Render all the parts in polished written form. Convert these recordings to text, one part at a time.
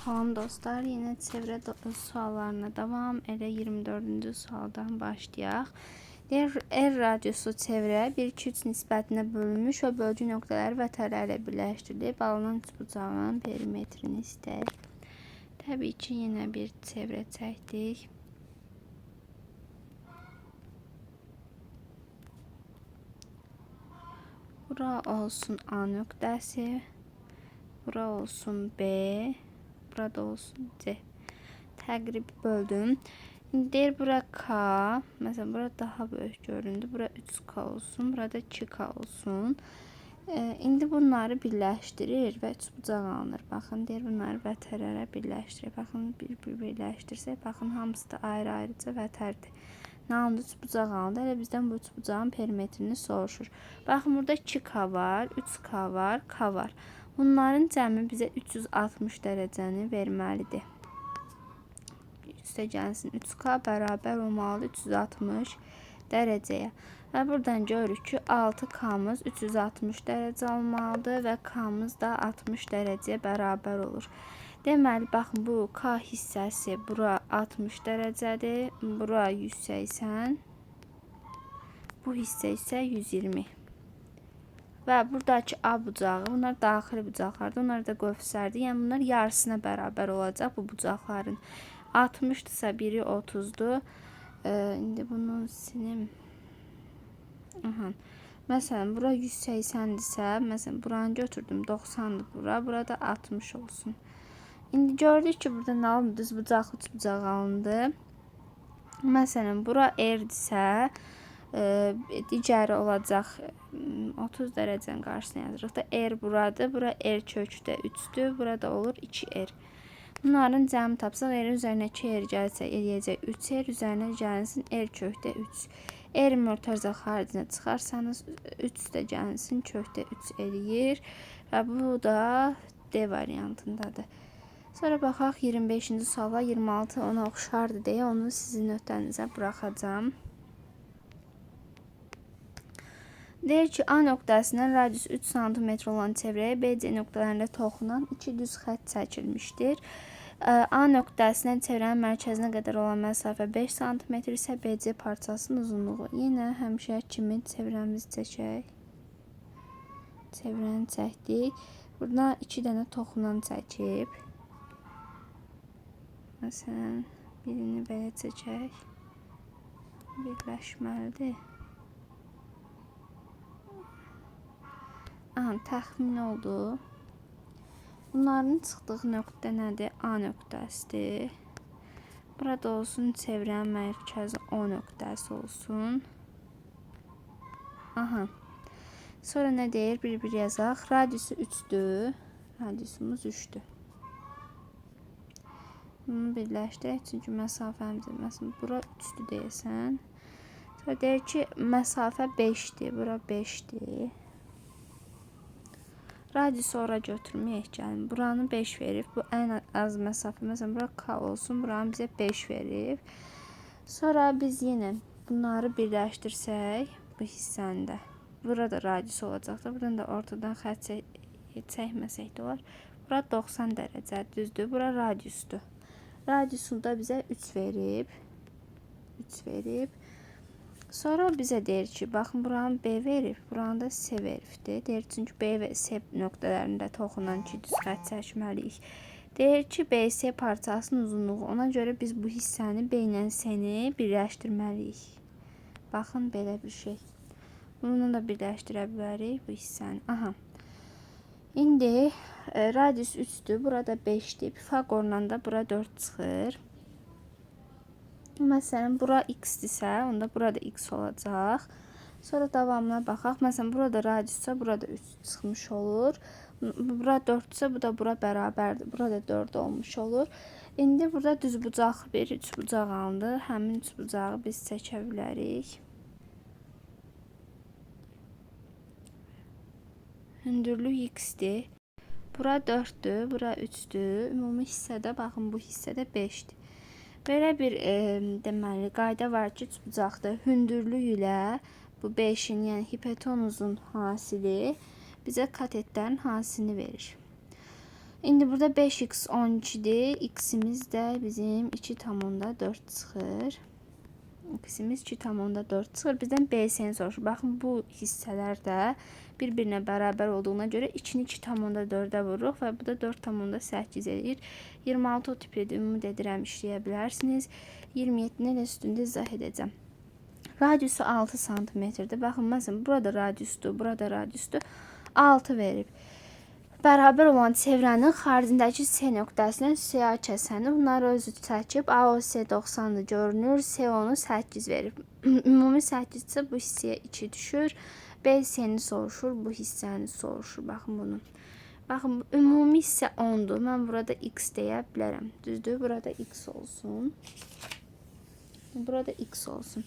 Salam dostlar, yine çevrə suallarına devam. Elə 24-cü sualdan başlayaq. R radiusu çevrə 1-2-3 nisbətinə bölünmüş və bölgü nöqtələri vətərlərlə birləşdirilib. Alınan üçbucağın perimetrini istəyir. Təbii ki, yenə bir çevrə çəkdik. Bura olsun A nöqtəsi. Bura olsun B. Burada olsun C. Təqrib böldüm. İndi deyir bura K. Məsələn, bura daha böyük göründü. Bura 3K olsun. Burada 2K olsun. İndi bunları birləşdirir və üçbucaq alınır. Baxın, deyir bunları vətərlərə birləşdirir. Baxın, bir birləşdirsək, baxın, hamısı da ayrı-ayrıca vətərdir. Nə oldu? Üçbucaq alındı. Elə bizdən bu üçbucağın perimetrini soruşur. Baxın, burada 2K var, 3K var, K var. Bunların cəmi bizə 360 dərəcəni verməlidir. Üstə gəlsin 3K bərabər olmalıdır 360 dərəcəyə. Və buradan görürük ki, 6K'mız 360 dərəcə olmalıdır və K'mız da 60 dərəcəyə bərabər olur. Deməli, baxın, bu K hissəsi bura 60 dərəcədir, bura 180, bu hissə isə 120. Və buradakı A bucağı, bunlar daxili bucaqlardır, onlar da qövslərdir. Yəni, bunlar yarısına bərabər olacaq bu bucaqların. 60-dırsa biri 30'dur. İndi bunu silim. Məsələn, bura 180'dirsə, məsələn, buranı götürdüm, 90'dır bura, burada 60 olsun. İndi gördük ki, burada nə oldu? Düz bucaqlı üçbucaq alındı. Məsələn, bura R-dirsə, digəri olacaq 30 dərəcənin qarşısına yazırıq da R buradır. Bura R kökdə 3'dür. Burada olur 2R. Bunların cəmi tapsaq R üzərinə 2R gəlsə eləyəcək 3R üzərinə gəlsin R kökdə 3. R mörtərizə xaricinə çıxarsanız 3 də gəlsin kökdə 3 eləyir. Və bu da D variantındadır. Sonra baxaq 25-ci suala, 26 ona oxşardır deyə onu sizin nöqtənizə buraxacağım. Deyir ki, A nöqtəsindən radius 3 cm olan çevrəyə BC nöqtələrində toxunan 2 düz xətt çəkilmişdir. A nöqtəsindən çevrənin mərkəzinə qədər olan məsafə 5 cm isə BC parçasının uzunluğu. Yenə həmişə kimi çevrəmizi çəkək. Çevrəni çəkdik. Burada 2 dənə toxunan çəkib. Məsələn, birini belə çəkək. Birləşməlidir. Təxmin oldu. Bunların çıxdığı nöqtə nədir? A nöqtəsidir. Burada olsun çevrənin mərkəzi O nöqtəsi olsun. Sonra nə deyir? Bir yazaq. Radiusu 3'dür. Radiusumuz 3'dür. Bunu birləşdirək. Çünki məsafəmiz, məsələn, bura 3'dür deyəsən. Sonra deyir ki, məsafə 5'dir. Bura 5'dir. Radiusu ora götürməyək gəlin. Buranı 5 verib. Bu ən az məsafə. Məsələn, bura K olsun. Buranı bizə 5 verib. Sonra biz yenə bunları birləşdirsək bu hissəndə. Burada radius olacaqdır. Buradan da ortadan xətt çəkməsək də olar. Bura 90 dərəcə düzdür. Bura radiusdur. Radiusu da bizə 3 verib. 3 verib. Sonra bizə deyir ki, baxın, buranı B verib, buranı da C veribdir. Deyir, çünki B və C nöqtələrində toxunan 2 düz xətt çəkməliyik. Deyir ki, BC parçasının uzunluğu. Ona görə biz bu hissəni B ilə C-ni birləşdirməliyik. Baxın, belə bir şey. Bunu da birləşdirə bilərik bu hissəni. İndi radius 3'dür, burada 5'dir. Pifaqorla da bura 4 çıxır. Məsələn, bura x-dirsə, onda burada x olacaq. Sonra davamına baxaq. Məsələn, burada radiussa, burada 3 çıxmış olur. Bura 4-dürsə, bu da bura bərabərdir. Burada 4 olmuş olur. İndi burada düzbucaq bir üçbucaq alındı. Həmin üçbucağı biz çəkə bilərik. Hündürlük x-dir. Bura 4'dür, bura 3'dür. Ümumi hissədə, baxın, bu hissədə 5'dir. Belə bir deməli qayda var ki, üçbucaqda hündürlük ilə bu 5'in, yəni hipotenuzun hasili bizə katetlərin hasilini verir. İndi burada 5x 12'dir. X'imiz də bizim 2,4 çıxır. X'imiz 2,4 çıxır. Bizdən BS-ni soruşur. Baxın, bu hissələr də bir-birinə bərabər olduğuna görə 2-ni 2,4-ə vururuq və bu da 4,8 edir. 26 o tiplidir. Ümid edirəm işləyə bilərsiniz. 27-ni elə üstündə izah edəcəm. Radiusu 6 santimetrdir. Baxın, məsələn, burada radiusdur, burada radiusdur. 6 verib. Bərabər olan çevrənin xaricindəki C nöqtəsindən CA kəsəni. Bunları özü çəkib. AOC 90-dır görünür. CO-nu 8 verib. Ümumi 8-dir. Bu hissəyə 2 düşür. BC-ni soruşur. Bu hissəni soruşur. Baxın bunu. Baxın, ümumi hissə 10-dur. Mən burada X deyə bilərəm. Düzdür? Burada X olsun. Burada X olsun.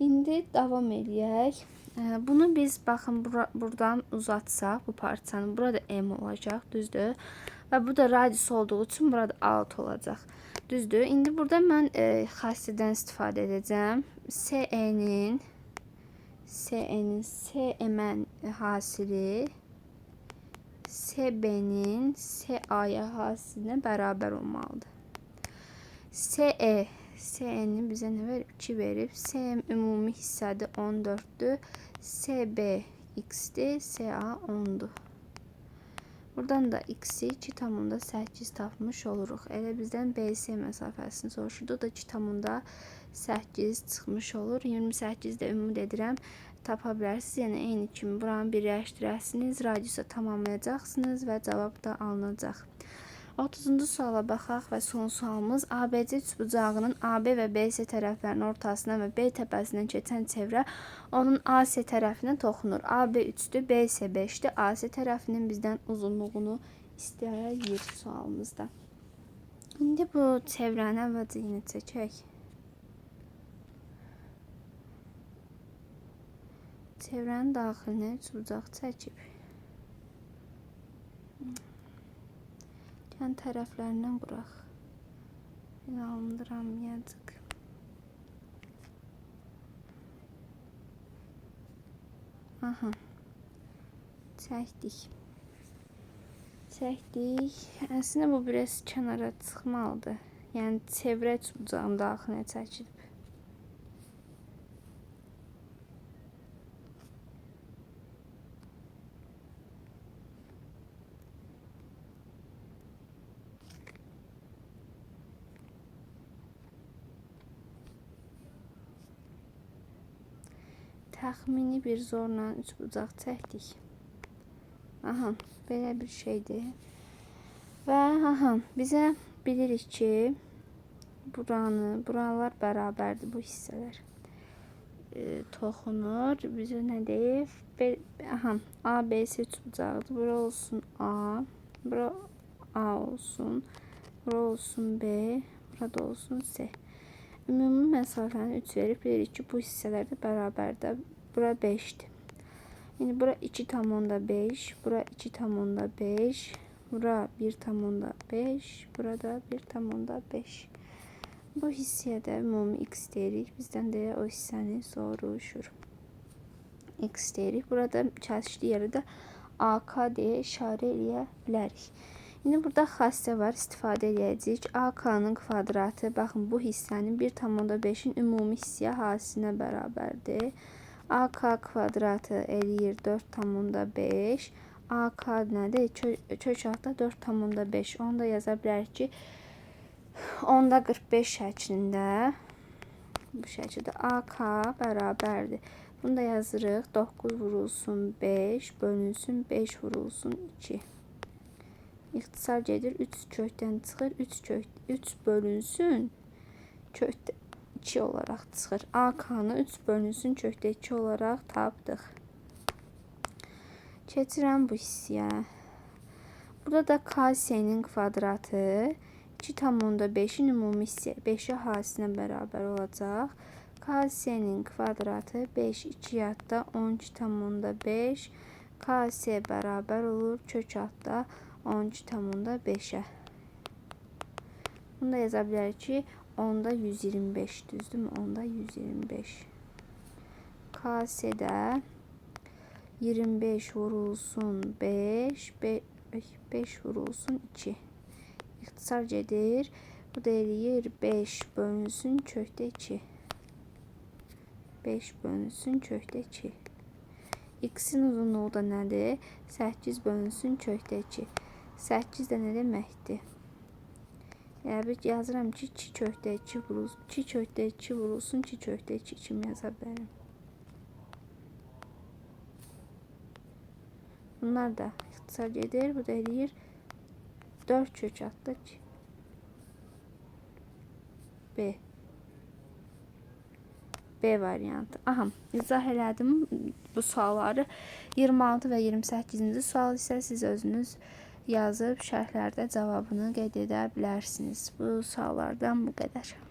İndi davam eləyək. Bunu biz baxın buradan uzatsaq bu parçanı, burada M olacaq, düzdür? Və bu da radius olduğu üçün burada 6 olacaq. Düzdür? İndi burada mən xassədən istifadə edəcəm. CE-nin CM-ən hasili CB-nin CA-ya hasilinə bərabər olmalıdır. CE-nin bizə nə verib? 2 verib. CM ümumi hissədir 14-dür. CB X-dir, CA 10-dur. Buradan da X-i 2,8 tapmış oluruq. Elə bizdən BC məsafəsini soruşurdu. O da 2,8 çıxmış olur. 28 də ümid edirəm tapa bilərsiniz. Yəni eyni kimi buranı birləşdirəsiniz, radiusa tamamlayacaqsınız və cavab da alınacaq. 30-cu suala baxaq və son sualımız ABC üçbucağının AB və BC tərəflərinin ortasına və B təpəsindən keçən çevrə onun AC tərəfinə toxunur. AB 3-dür, BC 5-dir. AC tərəfinin bizdən uzunluğunu istəyir sualımızda. İndi bu çevrəni əvvəlcə yenə çəkək. Çevrənin daxilinə üçbucaq çəkib. Yan tərəflərindən quraq. Alındıramayacaq. Aha. Çəkdik. Əslində bu biraz kənara çıxmalıdır. Yəni çevrə üçbucağın daxilinə çəkilib. Təxmini bir zorla üçbucaq çəkdik. Aha, belə bir şeydir. Və aha, bizə bilirik ki, buralar bərabərdir bu hissələr. Toxunur. Bizə nə deyir? Aha, ABC üçbucağıdır. Bura olsun A, bura A olsun, bura olsun B, burada olsun C. Ümumi məsafəni 3 verib, bilirik ki, bu hissələr də bərabərdir. Bura 5-dir. Yəni, bura 2,5, bura 2,5, bura 1,5, burada 1,5. Bu hissəyə də ümumi X deyirik. Bizdən də o hissəni soruşur. X deyirik. Burada kəsişli yerə də AK deyə işarə eləyə bilərik. İndi burada xassə var, istifadə edəcəyik. AK-nın kvadratı, baxın, bu hissənin 1,5-in ümumi hissəyə hasilinə bərabərdir. AK kvadratı eləyir 4,5. AK nədir? Kök altda 4,5. Onu da yaza bilərik ki, 10-da 45 şəklində. Bu şəkildə AK bərabərdir. Bunu da yazırıq. 9 vurulsun 5, bölünsün 5 vurulsun 2. İxtisar gedir, 3 kökdən çıxır, 3 bölünsün kökdə 2 olaraq çıxır. AK-nı 3 bölünsün kökdə 2 olaraq tapdıq. Keçirəm bu hissəyə. Burada da KC-nin kvadratı 2,5-in ümumi hissəyə 5-ə hasilinə bərabər olacaq. KC-nin kvadratı 5, 2 yadda 12,5. KC bərabər olur kök altda 12,5'ə. Bunu da yaza bilərik ki, 10'da 125 düzdürmü? 10'da 125. KS'də 25 vurulsun 5, 5 vurulsun 2. İxtisar gedir. Bu da eləyir 5 bölünsün kökdə 2. 5 bölünsün kökdə 2. X-in uzunluğu da nədir? 8 bölünsün kökdə 2. 8 də nə deməkdir? Yəni bir yazıram ki, 2 kökdə 2 vurulsun, 2 kökdə 2 vurulsun, 2 kökdə 2 kimi yaza bilərəm. Bunlar da ixtisar gedir. Bu da eləyir 4 kök atdıq. B. B variantı. Aha, izah elədim bu sualları. 26 və 28-ci sual isə siz özünüz yazıb şərhlərdə cavabını qeyd edə bilərsiniz. Bu suallardan bu qədər.